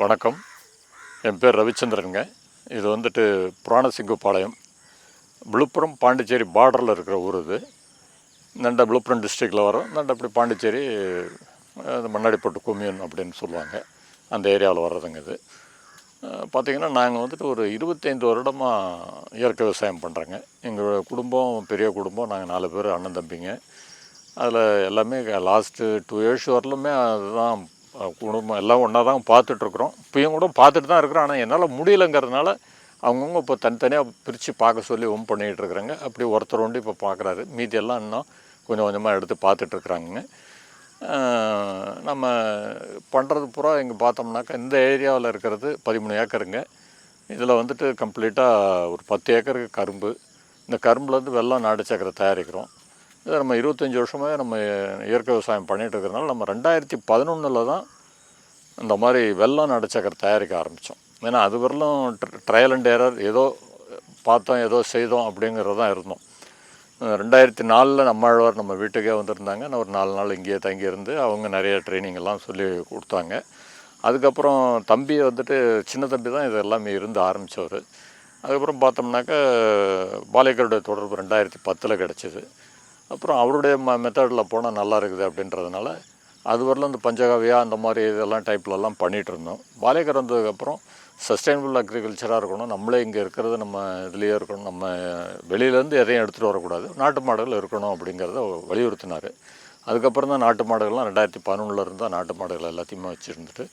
வணக்கம். என் பேர் ரவிச்சந்திரனுங்க. இது வந்துட்டு புராணசிங்குபாளையம், விழுப்புரம் பாண்டிச்சேரி பார்டரில் இருக்கிற ஊர் இது. இந்தாண்ட விழுப்புரம் டிஸ்ட்ரிக்டில் வரும், இந்தாண்ட அப்படி பாண்டிச்சேரி மண்ணாடிப்பட்டு கொம்யூன் அப்படின்னு சொல்லுவாங்க. அந்த ஏரியாவில் வர்றதுங்க இது. பார்த்திங்கன்னா நாங்கள் வந்துட்டு ஒரு 25 வருடமாக இயற்கை விவசாயம் பண்ணுறோங்க. எங்கள் குடும்பம் பெரிய குடும்பம், நாங்கள் 4 பேர் அண்ணன் தம்பிங்க. அதில் எல்லாமே லாஸ்ட்டு 2 இயர்ஸ் வரலுமே அதுதான் குடும்பம் எல்லாம் ஒன்றா தான் பார்த்துட்ருக்குறோம். இப்பயும் கூட பார்த்துட்டு தான் இருக்கிறோம். ஆனால் என்னால் முடியலைங்கிறதுனால அவங்கவுங்க இப்போ தனித்தனியாக பிரித்து பார்க்க சொல்லி பண்ணிகிட்ருக்குறாங்க. அப்படி ஒருத்தர் ஒன்று இப்போ பார்க்குறாரு, மீதியெல்லாம் இன்னும் கொஞ்சம் கொஞ்சமாக எடுத்து பார்த்துட்ருக்குறாங்க. நம்ம பண்ணுறது பூரா இங்கே பார்த்தோம்னாக்கா இந்த ஏரியாவில் இருக்கிறது 13 ஏக்கருங்க. இதில் வந்துட்டு கம்ப்ளீட்டாக ஒரு 10 ஏக்கருக்கு கரும்பு. இந்த கரும்புலேருந்து வெல்லம் நாட்டு சக்கரை தயாரிக்கிறோம். இதை நம்ம 25 வருஷமாக நம்ம இயற்கை விவசாயம் பண்ணிகிட்டு இருக்கிறனால நம்ம 2011 தான் இந்த மாதிரி வெல்லம் நாட்டு சக்கரை தயாரிக்க ஆரம்பித்தோம். ஏன்னா அது வரலும் ட்ரையல் அண்ட் எரர், ஏதோ பார்த்தோம் ஏதோ செய்தோம் அப்படிங்கிறது தான் இருந்தோம். 2004 நம்மாழ்வார் நம்ம வீட்டுக்கே வந்திருந்தாங்க. நான் ஒரு 4 நாள் இங்கேயே தங்கியிருந்து அவங்க நிறைய ட்ரைனிங் எல்லாம் சொல்லி கொடுத்தாங்க. அதுக்கப்புறம் தம்பி வந்துட்டு சின்ன தம்பி தான் இது எல்லாமே இருந்து ஆரம்பித்தவர். அதுக்கப்புறம் பார்த்தோம்னாக்கா பாலேக்கருடைய தொடர்பு 2010 கிடச்சிது. அப்புறம் அவருடைய மெத்தடில் போனால் நல்லா இருக்குது அப்படின்றதுனால அது வரலாம் இந்த பஞ்சகாவியா அந்த மாதிரி இதெல்லாம் டைப்லலாம் பண்ணிகிட்டு இருந்தோம். பாலேக்கர் வந்ததுக்கப்புறம் சஸ்டைனபிள் அக்ரிகல்ச்சராக இருக்கணும், நம்மளே இங்கே இருக்கிறது நம்ம இதுலேயே இருக்கணும், நம்ம வெளியிலேருந்து எதையும் எடுத்துகிட்டு வரக்கூடாது, நாட்டு மாடுகள் இருக்கணும் அப்படிங்கிறத வலியுறுத்தினார். அதுக்கப்புறம் தான் நாட்டு மாடுகள்லாம் 2011 இருந்தால் நாட்டு மாடுகள் எல்லாத்தையுமே வச்சுருந்துட்டு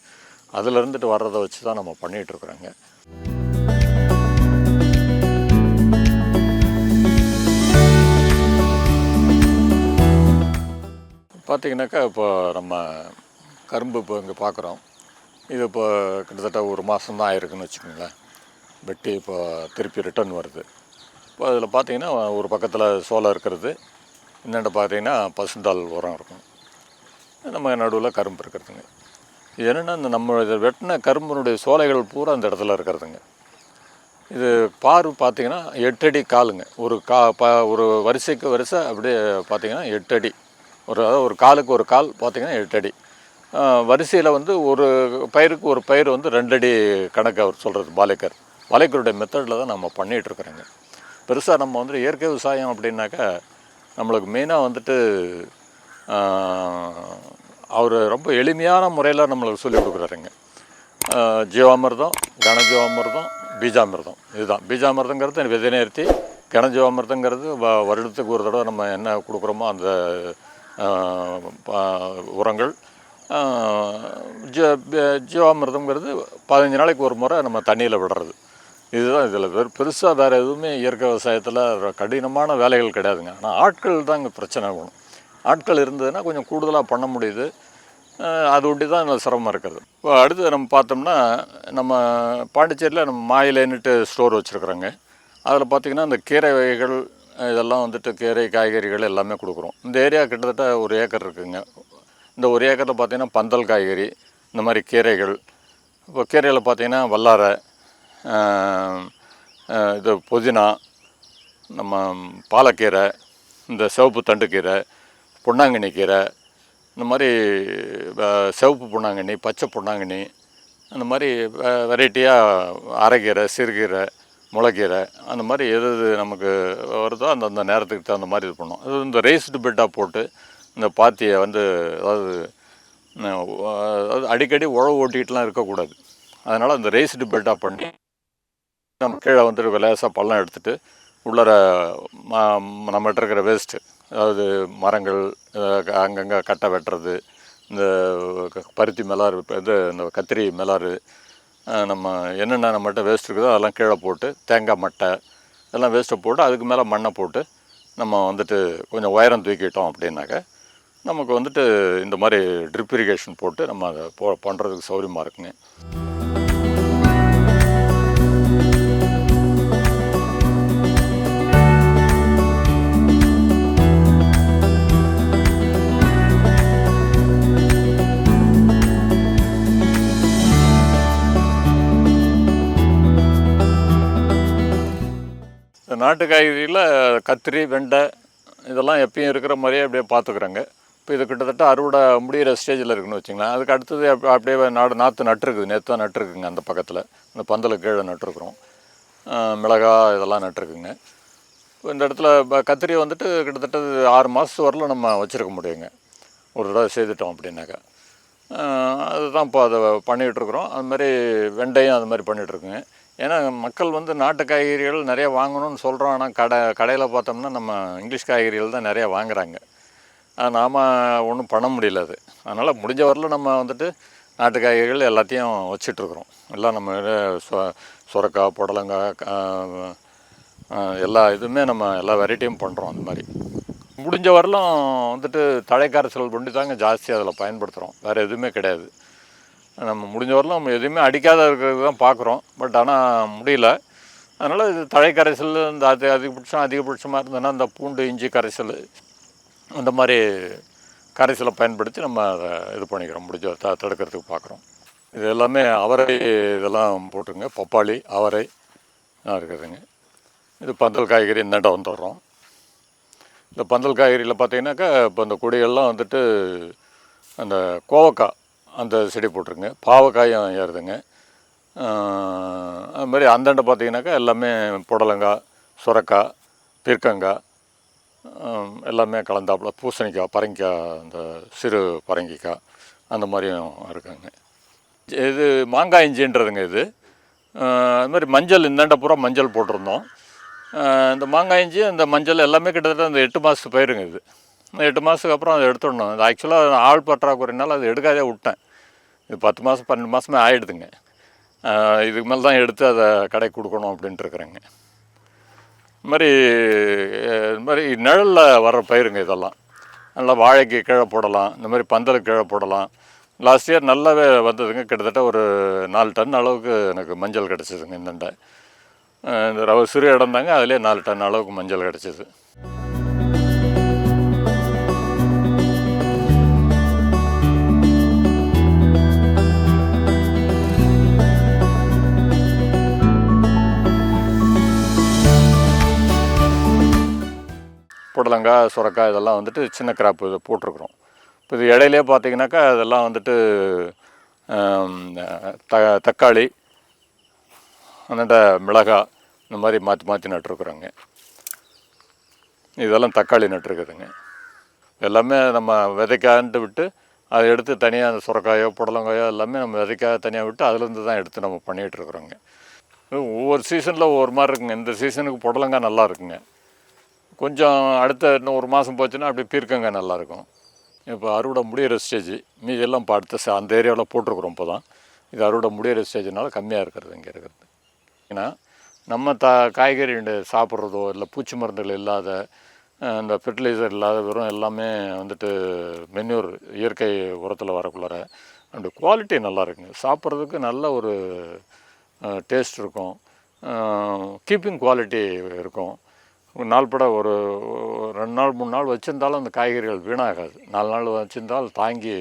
அதில் வர்றதை வச்சு தான் நம்ம பண்ணிகிட்ருக்குறோங்க. பார்த்திங்கனாக்கா இப்போ நம்ம கரும்பு இப்போ இங்கே பார்க்குறோம். இது இப்போ கிட்டத்தட்ட ஒரு மாதம்தான் ஆயிருக்குன்னு வச்சுக்கோங்களேன். வெட்டி இப்போ திருப்பி ரிட்டர்ன் வருது. இப்போ அதில் பார்த்திங்கன்னா ஒரு பக்கத்தில் சோளம் இருக்கிறது, இந்தாண்ட பார்த்திங்கன்னா பசுந்தாள் உரம் இருக்கும், நம்ம நடுவில் கரும்பு இருக்கிறதுங்க. இது என்னென்னா இந்த நம்ம இதை வெட்டின கரும்பினுடைய சோலைகள் பூரா அந்த இடத்துல இருக்கிறதுங்க. இது பாரு பார்த்திங்கன்னா 8 அடி காலுங்க. ஒரு வரிசைக்கு வரிசை அப்படியே பார்த்திங்கன்னா 8 அடி. அதாவது ஒரு காலுக்கு ஒரு கால் பார்த்திங்கன்னா 8 அடி. வரிசையில் ஒரு பயிருக்கு ஒரு பயிர் 2 அடி கணக்கு அவர் சொல்கிறது பாலேக்கருடைய மெத்தடில் தான் நம்ம பண்ணிகிட்ருக்குறோங்க. பெருசாக நம்ம இயற்கை விவசாயம் அப்படின்னாக்கா நம்மளுக்கு மெயினாக அவர் ரொம்ப எளிமையான முறையில் நம்மளுக்கு சொல்லிக் கொடுக்குறாருங்க. ஜீவாமிர்தம், கனஜீவாமிர்தம், பீஜாமிர்தம். இதுதான் பீஜாமிர்தங்கிறது விதை நேர்த்தி, கனஜீவாமிர்தங்கிறது வருடத்துக்கு ஒரு தடவை நம்ம என்ன கொடுக்குறோமோ அந்த உரங்கள். ஜீவாமிர்தங்கிறது 15 நாளைக்கு ஒரு முறை நம்ம தண்ணியில் விடுறது. இதுதான் இதில் பெருசாக வேறு எதுவுமே இயற்கை விவசாயத்தில் கடினமான வேலைகள் கிடையாதுங்க. ஆனால் ஆட்கள் தான் இங்கே பிரச்சனை வேணும். ஆட்கள் இருந்ததுன்னா கொஞ்சம் கூடுதலாக பண்ண முடியுது. அது ஒட்டி தான் எனக்கு சிரமமாக இருக்கிறது. இப்போ அடுத்து நம்ம பார்த்தோம்னா நம்ம பாண்டிச்சேரியில் நம்ம மாயிலேன்னுட்டு ஸ்டோர் வச்சுருக்குறோங்க. அதில் பார்த்திங்கன்னா இந்த கீரை வகைகள் இதெல்லாம் கீரை காய்கறிகள் எல்லாமே கொடுக்குறோம். இந்த ஏரியா கிட்டத்தட்ட 1 ஏக்கர் இருக்குதுங்க. இந்த 1 ஏக்கரில் பார்த்திங்கன்னா பந்தல் காய்கறி, இந்த மாதிரி கீரைகள். இப்போ கீரையில் பார்த்திங்கன்னா வல்லாரை, இது புதினா, நம்ம பாலக்கீரை, இந்த சிவப்பு தண்டுக்கீரை, பொன்னாங்கண்ணி கீரை, இந்த மாதிரி சிவப்பு பொன்னாங்கண்ணி, பச்சை பொன்னாங்கண்ணி, அந்த மாதிரி வெரைட்டியாக அரைக்கீரை, சிறுகீரை, முளைக்கீரை, அந்த மாதிரி எது நமக்கு வருதோ அந்தந்த நேரத்துக்கு தகுந்த மாதிரி இது பண்ணோம். அது இந்த ரேஸ்டு பெட்டாக போட்டு இந்த பாத்தியை அதாவது அடிக்கடி உழவு ஓட்டிகிட்டுலாம் இருக்கக்கூடாது. அதனால் அந்த ரேஸ்டு பெட்டாக பண்ணி நம்ம கீழே லேசாக பள்ளம் எடுத்துகிட்டு உள்ளார நம்மகிட்ட இருக்கிற வேஸ்ட்டு, அதாவது மரங்கள் அங்கங்கே கட்டை வெட்டுறது, இந்த பருத்தி மிளாறு, இந்த கத்திரி மிளாறு, நம்ம என்னென்ன நம்மகிட்ட வேஸ்ட் இருக்குதோ அதெல்லாம் கீழே போட்டு, தேங்காய் மட்டை இதெல்லாம் வேஸ்ட்டை போட்டு அதுக்கு மேலே மண்ணை போட்டு நம்ம கொஞ்சம் உயரம் தூக்கிட்டோம் அப்படின்னாக்க நமக்கு இந்த மாதிரி ட்ரிப் இரிகேஷன் போட்டு நம்ம அதை பண்ணுறதுக்கு சௌகரியமாக இருக்குங்க. நாட்டு காய்கறியில் கத்திரி, வெண்டை இதெல்லாம் எப்பயும் இருக்கிற மாதிரியே அப்படியே பார்த்துக்குறோங்க. இப்போ இது கிட்டத்தட்ட அறுவடை முடிகிற ஸ்டேஜில் இருக்குன்னு வச்சுங்களேன். அதுக்கு அடுத்தது அப்படியே நாற்று நட்டுருக்குது. நேற்று தான் நட்டுருக்குங்க. அந்த பக்கத்தில் அந்த பந்தலுக்கு கீழே நட்டுருக்குறோம். மிளகா இதெல்லாம் நட்டுருக்குங்க. இப்போ இந்த இடத்துல கத்திரி வந்துட்டு கிட்டத்தட்ட 6 மாதத்து வரலும் நம்ம வச்சுருக்க முடியுங்க, ஒரு தடவை செய்துட்டோம் அப்படின்னாக்கா. அதுதான் இப்போ அதை பண்ணிகிட்ருக்குறோம். அதுமாதிரி வெண்டையும் அது மாதிரி பண்ணிகிட்ருக்குங்க. ஏன்னா மக்கள் வந்து நாட்டு காய்கறிகள் நிறையா வாங்கணும்னு சொல்கிறோம். ஆனால் கடையில் பார்த்தோம்னா நம்ம இங்கிலீஷ் காய்கறிகள் தான் நிறையா வாங்குகிறாங்க. நாம் ஒன்றும் பண்ண முடியல அது. அதனால் முடிஞ்ச வரலும் நம்ம வந்துட்டு நாட்டு காய்கறிகள் எல்லாத்தையும் வச்சிட்ருக்குறோம். எல்லாம் நம்ம சுரக்காய், புடலங்காய், எல்லா இதுவுமே நம்ம எல்லா வெரைட்டியும் பண்ணுறோம். அந்த மாதிரி முடிஞ்ச வரலும் வந்துட்டு தழைக்கரைசல் கொண்டு தாங்க ஜாஸ்தி அதில் பயன்படுத்துகிறோம். வேறு எதுவுமே கிடையாது. நம்ம முடிஞ்ச வரலும் நம்ம எதுவுமே அடிக்காத இருக்கிறது தான் பார்க்குறோம். பட் ஆனால் முடியல. அதனால் இது தழைக்கரைசல் இந்த அதிகபட்சமாக இருந்ததுன்னா இந்த பூண்டு இஞ்சி கரைசல் அந்த மாதிரி கரைசலை பயன்படுத்தி நம்ம அதை இது பண்ணிக்கிறோம். முடிஞ்ச தடுக்கிறதுக்கு பார்க்குறோம். இது எல்லாமே அவரை இதெல்லாம் போட்டுருங்க. பப்பாளி, அவரை இருக்குதுங்க. இது பந்தல் காய்கறி இந்தாண்ட வந்துடுறோம். இந்த பந்தல் காய்கறியில் பார்த்தீங்கன்னாக்கா இப்போ இந்த கொடிகள்லாம் வந்துட்டு அந்த கோவக்காய் அந்த செடி போட்டிருங்க. பாவக்காயும் ஏறுதுங்க. அது மாதிரி அந்தாண்ட பார்த்தீங்கன்னாக்கா எல்லாமே புடலங்காய், சுரக்காய், பீர்க்கங்காய் எல்லாமே கலந்தாப்புல, பூசணிக்காய், பரங்கிக்காய், அந்த சிறு பரங்கிக்காய் அந்த மாதிரியும் இருக்குங்க. இது மாங்காய் இஞ்சின்றதுங்க இது. அது மாதிரி மஞ்சள் இந்தாண்ட பூரா மஞ்சள் போட்டிருந்தோம். இந்த மாங்காய் இஞ்சி அந்த மஞ்சள் எல்லாமே கிட்டத்தட்ட அந்த 8 மாதத்து பயிருங்க இது. 8 மாதத்துக்கு அப்புறம் அதை எடுத்துடணும். அது ஆக்சுவலாக ஆள் பற்றாக்குறையினால அது எடுக்காதே விட்டேன். இது 10 மாதம் 12 மாதமே ஆகிடுதுங்க. இதுக்கு மேலே தான் எடுத்து அதை கடைக்கு கொடுக்கணும் அப்படின்ட்டு இருக்கிறேங்க. இது மாதிரி நிழலில் வர்ற பயிருங்க இதெல்லாம். நல்லா வாழைக்கு கீழே போடலாம், இந்த மாதிரி பந்தலுக்கு கீழே போடலாம். லாஸ்ட் இயர் நல்லாவே வந்ததுங்க. கிட்டத்தட்ட ஒரு 4 டன் அளவுக்கு எனக்கு மஞ்சள் கிடச்சிதுங்க. இந்தண்டை இந்த சிறு இடம் தாங்க, அதிலே 4 டன் அளவுக்கு மஞ்சள் கிடச்சிது. புடலங்காய், சுரக்காய் இதெல்லாம் வந்துட்டு சின்ன கிராப்பு இதை போட்டிருக்குறோம். இப்போ இது இடையிலே பார்த்தீங்கன்னாக்கா இதெல்லாம் வந்துட்டு தக்காளி, அந்தாண்ட மிளகாய் இந்த மாதிரி மாற்றி மாற்றி நட்டுருக்குறோங்க. இதெல்லாம் தக்காளி நட்டுருக்குதுங்க. எல்லாமே நம்ம விதைக்கான்ட்டு விட்டு அதை எடுத்து தனியாக அந்த சுரக்காயோ புடலங்காயோ எல்லாமே நம்ம விதைக்காக தனியாக விட்டு அதுலேருந்து தான் எடுத்து நம்ம பண்ணிகிட்ருக்குறோங்க. ஒவ்வொரு சீசனில் ஒவ்வொரு மாதிரி இருக்குங்க. இந்த சீசனுக்கு புடலங்காய் நல்லா இருக்குங்க. கொஞ்சம் அடுத்த இன்னும் ஒரு மாதம் போச்சுன்னா அப்படி பீர்க்கங்காய் நல்லாயிருக்கும். இப்போ அறுவடை முடிகிற ஸ்டேஜ். மீதெல்லாம் இப்போ அடுத்த அந்த ஏரியாவில் போட்டிருக்குறோம். இப்போ தான் இது அறுவடை முடிகிற ஸ்டேஜ்னால கம்மியாக இருக்கிறது இங்கே இருக்கிறது. ஏன்னா நம்ம காய்கறி சாப்பிட்றதோ இல்லை பூச்சி மருந்துகள் இல்லாத, இந்த ஃபெர்டிலைசர் இல்லாத வெறும் எல்லாமே வந்துட்டு மென்யூர் இயற்கை உரத்தில் வரக்குள்ளார அந்த குவாலிட்டி நல்லா இருக்குங்க. சாப்பிட்றதுக்கு நல்ல ஒரு டேஸ்ட் இருக்கும். கீப்பிங் குவாலிட்டி இருக்கும். நாள்பட ஒரு 2 நாள் 3 நாள் வச்சுருந்தாலும் அந்த காய்கறிகள் வீணாகாது. 4 நாள் வச்சுருந்தால் தாங்கி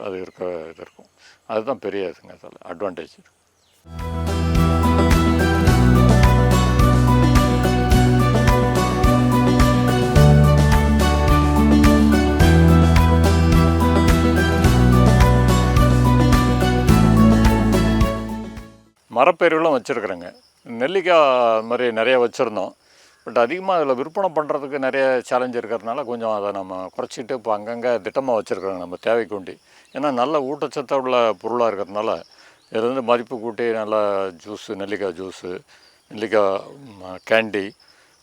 அது இது இருக்கும். அதுதான் பெரிய இதுங்க, அதில் அட்வான்டேஜ். மரப்பயிர்களும் வச்சுருக்குறேங்க. நெல்லிக்காய் மாதிரி நிறைய வச்சுருந்தோம். பட் அதிகமாக அதில் விற்பனை பண்ணுறதுக்கு நிறைய சேலஞ்ச் இருக்கிறதுனால கொஞ்சம் அதை நம்ம குறைச்சிட்டு இப்போ அங்கங்கே திட்டமாக வச்சுருக்குறோங்க நம்ம தேவைக்கு வேண்டி. ஏன்னா நல்ல ஊட்டச்சத்து உள்ள பொருளாக இருக்கிறதுனால இதுலேருந்து மதிப்பு கூட்டி நல்லா ஜூஸு, நெல்லிக்காய் ஜூஸு, நெல்லிக்காய் கேண்டி,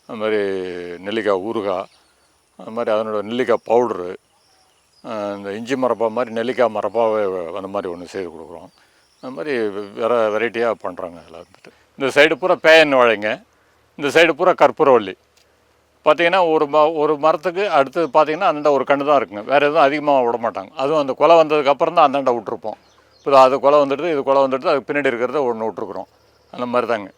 அது மாதிரி நெல்லிக்காய் ஊறுகாய், அது மாதிரி அதனோட நெல்லிக்காய் பவுட்ரு, இந்த இஞ்சி மரப்பா மாதிரி நெல்லிக்காய் மரப்பாவே அந்த மாதிரி ஒன்று செய்து கொடுக்குறோம். அது மாதிரி வெரைட்டியாக பண்ணுறாங்க. அதில் வந்துட்டு இந்த சைடு பூரா பேயன் வாழைங்க, இந்த சைடு பூரா கற்பூரவள்ளி. பார்த்திங்கன்னா ஒரு மரத்துக்கு அடுத்தது பார்த்திங்கன்னா அந்தாண்ட ஒரு கன்று தான் இருக்குங்க. வேறு எதுவும் அதிகமாக விட மாட்டாங்க. அதுவும் அந்த குலை வந்ததுக்கப்புறம் தான் அந்தாண்ட விட்ருப்போம். இப்போ அது குலை வந்துடுது, இது குலை வந்துடுது, அதுக்கு பின்னாடி இருக்கிறத ஒன்று விட்ருக்குறோம். அந்த மாதிரி தாங்க.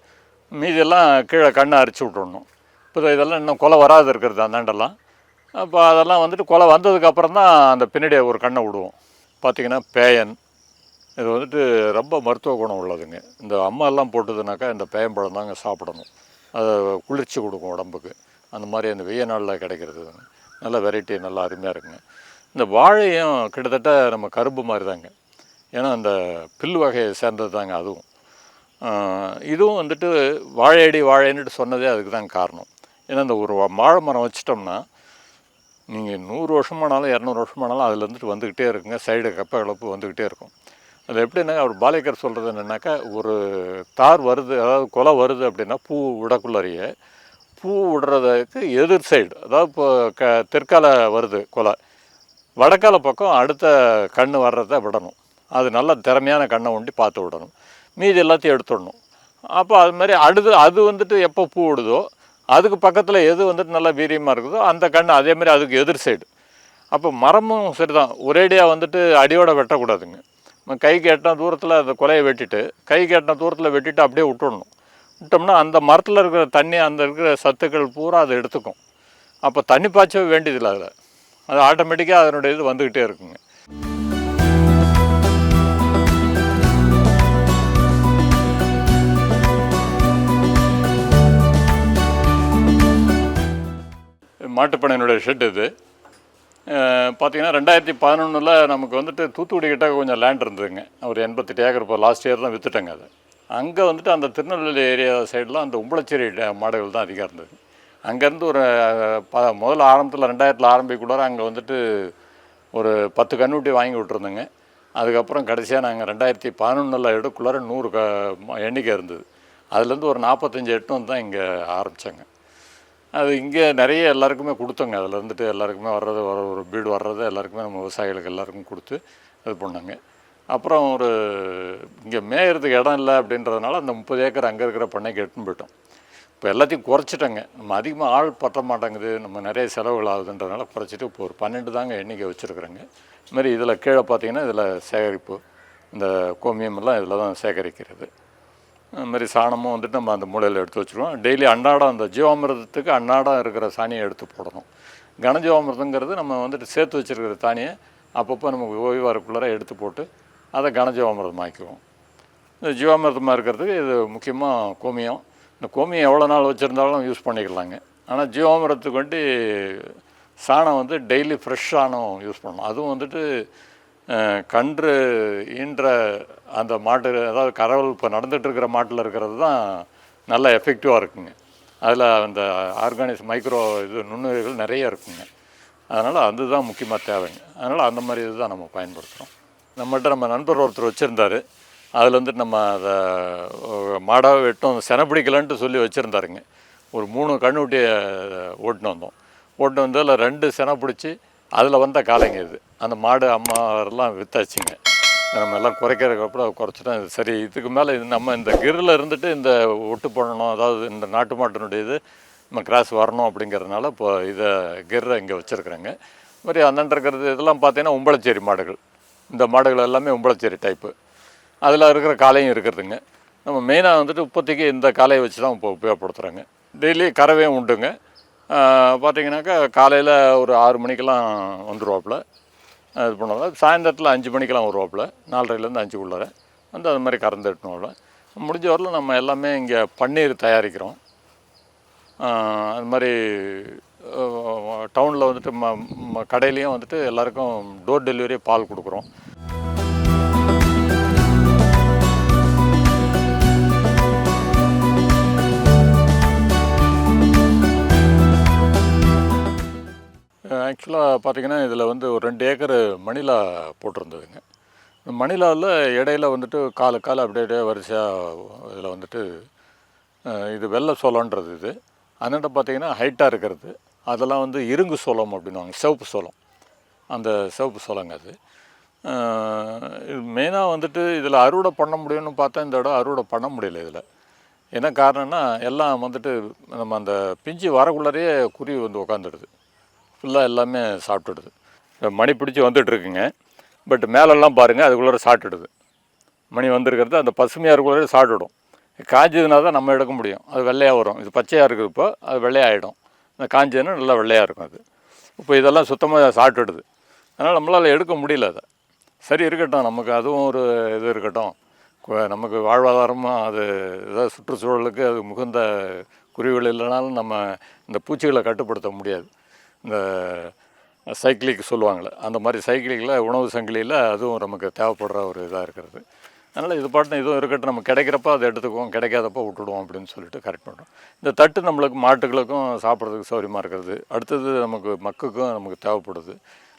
மீதியெல்லாம் கீழே கண்ணை அரிச்சு விட்றணும். இப்போ இதெல்லாம் இன்னும் குலை வராது இருக்கிறது அந்தாண்டெல்லாம். அப்போ அதெல்லாம் வந்துட்டு குலை வந்ததுக்கப்புறம் தான் அந்த பின்னாடி ஒரு கண்ணை விடுவோம். பார்த்திங்கன்னா பேயன் இது வந்துட்டு ரொம்ப மருத்துவ குணம் உள்ளதுங்க. இந்த அம்மாலாம் போட்டதுனாக்கா இந்த பேயம்பழம் தாங்க சாப்பிடணும். அதை குளிர்ச்சி கொடுக்கும் உடம்புக்கு. அந்த மாதிரி அந்த வெய்ய நாளில் கிடைக்கிறது நல்ல வெரைட்டி, நல்லா அருமையாக இருக்குங்க. இந்த வாழையும் கிட்டத்தட்ட நம்ம கரும்பு மாதிரி தாங்க. ஏன்னா அந்த பில் வகையை சேர்ந்தது தாங்க அதுவும். இதுவும் வந்துட்டு வாழையடி வாழைன்னுட்டு சொன்னதே அதுக்கு தான் காரணம். ஏன்னா இந்த ஒரு வாழை மரம் வச்சிட்டோம்னா நீங்கள் 100 வருஷமானாலும் 200 வருஷமானாலும் அதில் இருந்துட்டு வந்துக்கிட்டே இருக்குங்க. சைடு கப்பை கலப்பு வந்துக்கிட்டே இருக்கும். அது எப்படின்னா அவர் பாலேக்கர் சொல்கிறது என்னென்னாக்கா, ஒரு தார் வருது, அதாவது கொலை வருது அப்படின்னா பூ விடக்குள்ளறிய பூ விடுறதுக்கு எதிர் சைடு, அதாவது இப்போ தெற்கால வருது கொலை, வடக்கால பக்கம் அடுத்த கண் வர்றதை விடணும். அது நல்ல திறமையான கண்ணை ஒண்டி பார்த்து விடணும். மீதி எல்லாத்தையும் எடுத்துடணும். அப்போ அது மாதிரி அது வந்துட்டு எப்போ பூ விடுதோ அதுக்கு பக்கத்தில் எது வந்துட்டு நல்லா வீரியமாக இருக்குதோ அந்த கண் அதேமாதிரி அதுக்கு எதிர் சைடு. அப்போ மரமும் சரி தான், ஒரேடியாக வந்துட்டு அடியோட வெட்டக்கூடாதுங்க. கைக்கு எட்டின தூரத்தில் அந்த கொலையை வெட்டிட்டு, கைக்கு எட்டின தூரத்தில் வெட்டிட்டு அப்படியே விட்டுடணும். விட்டோம்னா அந்த மரத்தில் இருக்கிற தண்ணி, அந்த இருக்கிற சத்துக்கள் பூரா அதை எடுத்துக்கும். அப்போ தண்ணி பாய்ச்சவே வேண்டியதில்லை. அதில் அது ஆட்டோமேட்டிக்காக அதனுடைய இது வந்துக்கிட்டே இருக்குங்க. மாட்டுப்பண்ணையினுடைய ஷெட் இது. பார்த்திங்கன்னா 2011 நமக்கு வந்துட்டு தூத்துக்குடி கிட்ட கொஞ்சம் லேண்ட் இருந்ததுங்க. ஒரு 88 ஏக்கர். இப்போ லாஸ்ட் இயர் தான் விற்றுட்டேங்க அது. அங்கே வந்துட்டு அந்த திருநெல்வேலி ஏரியா சைடெலாம் அந்த உம்பளச்சேரி மாடுகள் தான் அதிகம் இருந்தது. அங்கேருந்து ஒரு முதல்ல ஆரம்பத்தில் 2000 ஆரம்பிக்கூட அங்கே வந்துட்டு ஒரு 10 கன்னுட்டி வாங்கி விட்டுருந்தோங்க. அதுக்கப்புறம் கடைசியாக நாங்கள் 2011 எடுக்குள்ளார 100 எண்ணிக்கை இருந்தது. அதுலேருந்து ஒரு 45 எட்டு வந்து தான் இங்கே ஆரம்பித்தாங்க. அது இங்கே நிறைய எல்லாருக்குமே கொடுத்தோங்க. அதில் இருந்துட்டு எல்லாருக்குமே ஒரு பீடு வர்றது எல்லாருக்குமே நம்ம விவசாயிகளுக்கு எல்லாருக்கும் கொடுத்து இது பண்ணாங்க. அப்புறம் இங்கே மேயறதுக்கு இடம் இல்லை அப்படின்றதுனால அந்த 30 ஏக்கர் அங்கே இருக்கிற பண்ணைக்கு எடுத்துன்னு போயிட்டோம். இப்போ எல்லாத்தையும் குறைச்சிட்டோங்க. நம்ம அதிகமாக ஆள் பற்ற மாட்டேங்குது, நம்ம நிறைய செலவுகள் ஆகுதுன்றதுனால குறைச்சிட்டு இப்போ ஒரு 12 தாங்க எண்ணிக்கை வச்சுருக்குறேங்க. இதுமாதிரி இதில் கீழே பார்த்திங்கன்னா இதில் சேகரிப்பு, இந்த கோமியம் எல்லாம் இதில் தான் சேகரிக்கிறது. அதுமாதிரி சாணமும் வந்துட்டு நம்ம அந்த மூலையில் எடுத்து வச்சுருவோம். டெய்லி அன்றாடம் அந்த ஜீவாமிரதத்துக்கு அன்றாடம் இருக்கிற சாணியை எடுத்து போடணும். கனஜீவாமிரதங்கிறது நம்ம வந்துட்டு சேர்த்து வச்சுருக்கிற தானியை அப்பப்போ நமக்கு ஓய்வாருக்குள்ளார எடுத்து போட்டு அதை கனஜீவாமிரதம் ஆக்கிக்குவோம். இந்த ஜீவாமிரதமாக இருக்கிறதுக்கு இது முக்கியமாக கோமியம். இந்த கோமியம் எவ்வளோ நாள் வச்சுருந்தாலும் யூஸ் பண்ணிக்கலாங்க. ஆனால் ஜீவாமிரதத்துக்கு வேண்டி சாணம் வந்து டெய்லி ஃப்ரெஷ் சாணம் யூஸ் பண்ணணும். அதுவும் வந்துட்டு கன்று ஈன்ற அந்த மாட்டு, அதாவது கறவல் இப்போ நடந்துகிட்ருக்கிற மாட்டில் இருக்கிறது தான் நல்லா எஃபெக்டிவாக இருக்குங்க. அதில் அந்த ஆர்கானிக் மைக்ரோ நுண்ணுயிர்கள் நிறைய இருக்குங்க. அதனால் அதுதான் முக்கியமாக தேவைங்க. அதனால் அந்த மாதிரி இது தான் நம்ம பயன்படுத்துகிறோம். நம்மகிட்ட நம்ம நண்பர் ஒருத்தர் வச்சுருந்தார். அதில் வந்துட்டு நம்ம அதை மாடாக வெட்டும் செனப்பிடிக்கலன்ட்டு சொல்லி வச்சுருந்தாருங்க. ஒரு 3 கண்ணுட்டியை ஓட்டின்னு வந்தோம். ஓட்டின்னு வந்து அதில் 2 செனை பிடிச்சி அதில் வந்த காலைங்க இது. அந்த மாடு அம்மாவெல்லாம் விற்றாச்சுங்க. நம்ம எல்லாம் குறைக்கிறதுக்கப்புறம் குறைச்சிட்டோம். சரி, இதுக்கு மேலே இது நம்ம இந்த கிரில் இருந்துட்டு இந்த ஒட்டு போடணும், அதாவது இந்த நாட்டு மாட்டினுடைய இது நம்ம கிராஸ் வரணும் அப்படிங்கிறதுனால இப்போ இதை கிரை இங்கே வச்சுருக்குறேங்க. இது மாதிரி அந்தாண்ட இருக்கிறது இதெல்லாம் பார்த்தீங்கன்னா உம்பளச்சேரி மாடுகள். இந்த மாடுகள் எல்லாமே உம்பளச்சேரி டைப்பு. அதில் இருக்கிற காலையும் இருக்கிறதுங்க. நம்ம மெயினாக வந்துட்டு இப்போதைக்கு இந்த காலையை வச்சு தான் இப்போ உபயோகப்படுத்துகிறாங்க. டெய்லி கறவையும் உண்டுங்க. பார்த்திங்கனாக்கா காலையில் ஒரு 6 மணிக்கெல்லாம் வந்துடுவாப்புல. இது பண்ணுவாங்க. சாயந்தரத்தில் 5 மணிக்கெல்லாம் வருவாப்புல. 4:30லேருந்து 5க்குள்ளார வந்து அது மாதிரி கறந்து எடுத்துனோம்ல. முடிஞ்ச வரலும் நம்ம எல்லாமே இங்கே பன்னீர் தயாரிக்கிறோம். அது மாதிரி டவுனில் வந்துட்டு கடையிலையும் வந்துட்டு எல்லாேருக்கும் டோர் டெலிவரியே பால் கொடுக்குறோம். ஆக்சுவலாக பார்த்திங்கன்னா இதில் வந்து ஒரு 2 ஏக்கர் மணிலா போட்டிருந்ததுங்க. இந்த மணிலாவில் இடையில வந்துட்டு கால் அப்படியே வரிசையாக இதில் வந்துட்டு இது வெள்ளை சோளன்றது இது. அதனால பார்த்திங்கன்னா ஹைட்டாக இருக்கிறது அதெல்லாம் வந்து இருங்கு சோளம் அப்படின்வாங்க, சிவப்பு சோளம். அந்த சிவப்பு சோளங்க அது. இது மெயினாக வந்துட்டு இதில் அறுவடை பண்ண முடியும்னு பார்த்தா இந்த இடம் அறுவடை பண்ண முடியல இதில். என்ன காரணம்னா எல்லாம் வந்துட்டு நம்ம அந்த பிஞ்சு வரக்குள்ளாரையே குருவி வந்து உக்காந்துடுது. ஃபுல்லாக எல்லாமே சாப்பிட்டுடுது. மணி பிடிச்சி வந்துட்டுருக்குங்க. பட் மேலெல்லாம் பாருங்கள் அதுக்குள்ளே சாப்பிட்டுடுது. மணி வந்திருக்கிறது அந்த பசுமையாக இருக்குள்ளே சாப்பிட்டுடும். காஞ்சதுனா தான் நம்ம எடுக்க முடியும். அது வெள்ளையாக வரும். இது பச்சையாக இருக்குது, இப்போ அது வெள்ளையாகிடும். அந்த காஞ்சதுன்னா நல்லா வெள்ளையாக இருக்கும் அது. இப்போ இதெல்லாம் சுத்தமாக சாப்பிட்டுடுது. அதனால் நம்மளால் எடுக்க முடியல அதை. சரி இருக்கட்டும், நமக்கு அதுவும் ஒரு இது இருக்கட்டும், நமக்கு வாழ்வாதாரமாக அது ஏதாவது சுற்றுச்சூழலுக்கு அது முகுந்த குருவிகள் இல்லைனாலும் நம்ம இந்த பூச்சிகளை கட்டுப்படுத்த முடியாது. இந்த சைக்கிளிக் சொல்லுவாங்களே, அந்த மாதிரி சைக்கிளிக்கில் உணவு சங்கிலியில் அதுவும் நமக்கு தேவைப்படுற ஒரு இதாக இருக்கிறது. அதனால் இது பாட்டு இதுவும் இருக்கட்டும், நம்ம கிடைக்கிறப்ப அதை எடுத்துக்குவோம், கிடைக்காதப்போ விட்டுடுவோம் அப்படின்னு சொல்லிட்டு கரெக்ட் பண்ணுறோம். இந்த தட்டு நம்மளுக்கு மாட்டுகளுக்கும் சாப்பிட்றதுக்கு சௌகரியமாக இருக்கிறது. அடுத்தது நமக்கு மக்குக்கும் நமக்கு தேவைப்படுது.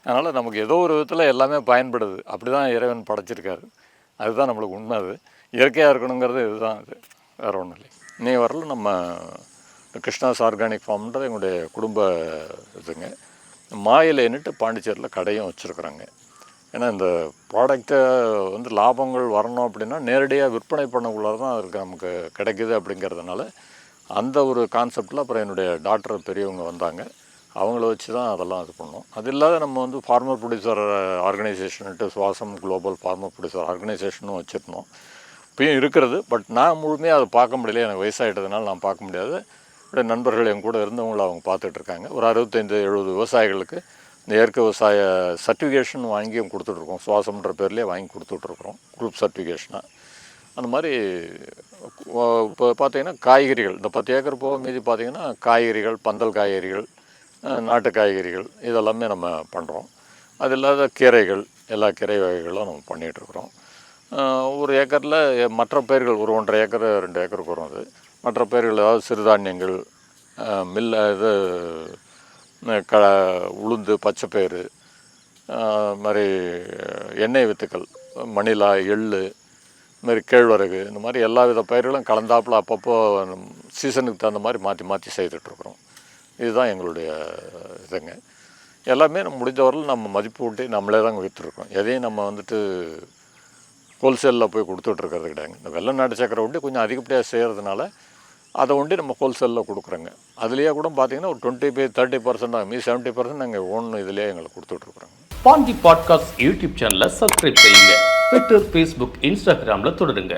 அதனால் நமக்கு ஏதோ ஒரு விதத்தில் எல்லாமே பயன்படுது. அப்படி தான் இறைவன் படைச்சிருக்காரு. அதுதான் நம்மளுக்கு உண்மை. அது இயற்கையாக இருக்கணுங்கிறது இதுதான். இது வேறு ஒன்றும் இல்லை. இன்னைய வரலும் நம்ம கிருஷ்ணாஸ் ஆர்கானிக் ஃபார்ம்ன்றது எங்களுடைய குடும்ப இதுங்க. மாயிலைன்னுட்டு பாண்டிச்சேரியில் கடையும் வச்சுருக்குறாங்க. ஏன்னா இந்த ப்ராடக்டை வந்து லாபங்கள் வரணும் அப்படின்னா நேரடியாக விற்பனை பண்ணக்குள்ளார தான் அதுக்கு நமக்கு கிடைக்குது அப்படிங்கிறதுனால அந்த ஒரு கான்செப்டில் அப்புறம் என்னுடைய டாக்டர் பெரியவங்க வந்தாங்க. அவங்கள வச்சு தான் அதெல்லாம் இது பண்ணோம். அது இல்லாத நம்ம வந்து ஃபார்மர் ப்ரொடியூசர் ஆர்கனைசேஷன்ட்டு சுவாசம் குளோபல் ஃபார்மர் ப்ரொடியூசர் ஆர்கனைசேஷனும் வச்சுருந்தோம். இப்பயும் இருக்கிறது. பட் நான் முழுமையாக அதை பார்க்க முடியல, எனக்கு வயசாகிட்டதுனால நான் பார்க்க முடியாது. என்னுடைய நண்பர்கள் என் கூட இருந்தவங்கள அவங்க பார்த்துட்ருக்காங்க. ஒரு 65-70 விவசாயிகளுக்கு இந்த இயற்கை விவசாய சர்டிஃபிகேஷன் வாங்கியும் கொடுத்துட்ருக்கோம். சுவாசம்ன்ற பேர்லேயே வாங்கி கொடுத்துட்ருக்குறோம், குரூப் சர்டிஃபிகேஷனாக. அந்த மாதிரி இப்போ பார்த்திங்கன்னா காய்கறிகள் இந்த 10 ஏக்கர் போக மீதி பார்த்திங்கன்னா காய்கறிகள், பந்தல் காய்கறிகள், நாட்டு காய்கறிகள் இதெல்லாமே நம்ம பண்ணுறோம். அது இல்லாத கீரைகள், எல்லா கீரை வகைகளும் நம்ம பண்ணிகிட்ருக்குறோம். ஒரு ஏக்கரில் மற்ற பயிர்கள் ஒரு 1.5 ஏக்கர் 2 ஏக்கருக்கு வரும். அது மற்ற பயிர்கள் ஏதாவது சிறுதானியங்கள், இது உளுந்து, பச்சைப்பயிறு, மாதிரி எண்ணெய் வித்துக்கள், மணிலா, எள்ளு, இதுமாதிரி கேழ்வரகு, இந்த மாதிரி எல்லா வித பயிர்களும் கலந்தாப்பில் அப்பப்போ சீசனுக்கு தகுந்த மாதிரி மாற்றி மாற்றி செய்துட்ருக்குறோம். இதுதான் எங்களுடைய இதுங்க. எல்லாமே நம்ம முடிஞ்சவரையில் நம்ம மதிப்பு ஊட்டி நம்மளே தாங்க விற்றுருக்கோம். எதையும் நம்ம வந்துட்டு ஹோல்சேலில் போய் கொடுத்துட்ருக்கிறது கிடையாது. இந்த வெள்ளை நாட்டு சக்கரை ஒண்டி கொஞ்சம் அதிகப்படியாக செய்கிறதுனால அதை ஒண்டி நம்ம ஹோல்சேலில் கொடுக்குறோங்க. அதுலேயே கூட பார்த்தீங்கன்னா ஒரு 25-30% தான், 70% நாங்கள் ஓன் இதுலேயே எங்களுக்கு கொடுத்துட்ருக்குறோங்க. பாண்டி பாட்காஸ்ட் யூடியூப் சேனலை சப்ஸ்கிரைப் செய்யுங்க. ட்விட்டர், ஃபேஸ்புக், இன்ஸ்டாகிராமில் தொடருங்க.